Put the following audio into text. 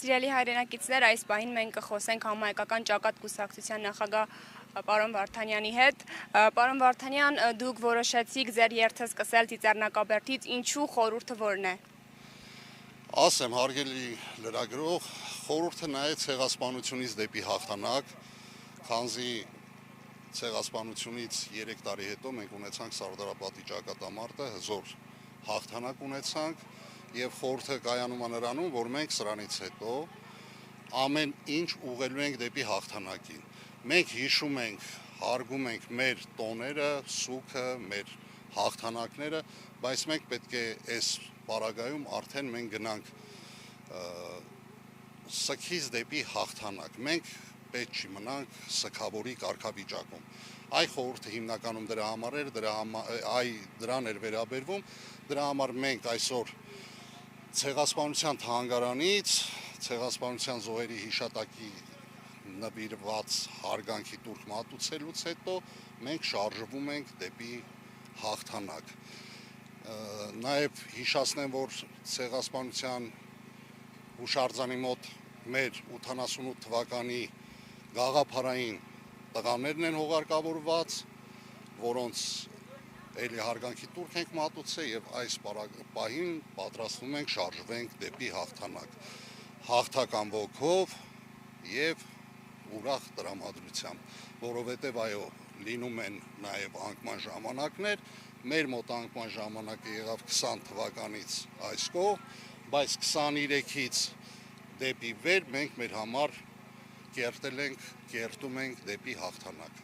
Սիրելի հայրենակիցներ, այս պահին մենք կխոսենք համահայկական ճակատ կուսակցության նախագահ պարոն Վարդանյանի հետ։ Պարոն Վարդանյան, դուք որոշեցիք ձեր երթը սկսել Ծիծեռնակաբերդից, ինչու խորհուրդը որն է։ Ասեմ, հարգելի լրագրող, խորհուրդը նայեց ցեղասպանությունից դեպի հաղթանակ, քանզի ցեղասպանությունից 3 տարի հետո մենք ունեցանք Սարդարապատի ճակատամարտը, հզոր հաղթանակ ունեցանք եւ խորհուրդը կայանում է նրանում, որ մենք սրանից հետո ամեն ինչ ուղղելու ենք դեպի հաղթանակին։ Մենք հիշում ենք, հարգում ենք մեր տոները, սուգը, մեր հաղթանակները, բայց մենք պետք է այս պարագայում արդեն մենք գնանք սքից դեպի հաղթանակ։ Մենք պետք չի մնանք սքավորի կարգավիճակում։ Այ խորհուրդը հիմնականում դրա համար էր, դրան էր վերաբերվում, դրա համար մենք այսօր ցեղասպանության թանգարանից, ցեղասպանության զոհերի հիշատակի նվիրված հարգանքի տուրք մատուցելուց հետո մենք շարժվում ենք դեպի հաղթանակ։ Նաև հիշացնեմ, որ ցեղասպանության հուշարձանի մոտ մեր 88 թվականի գաղափարային տղաներն են հողարկավորված, որոնց էլի հարգանքի տուրք ենք մատուցել եւ այս պահին պատրաստվում ենք շարժվենք դեպի հաղթանակ։ Հաղթական ոգով եւ ուրախ տրամադրությամբ, որովհետեւ այո, լինում են նաեւ անկման ժամանակներ, մեր մոտ անկման ժամանակը եղավ 20 թվականից այս կողմ, բայց 23-ից դեպի վեր մենք մեր համար կերտում ենք դեպի հաղթանակ։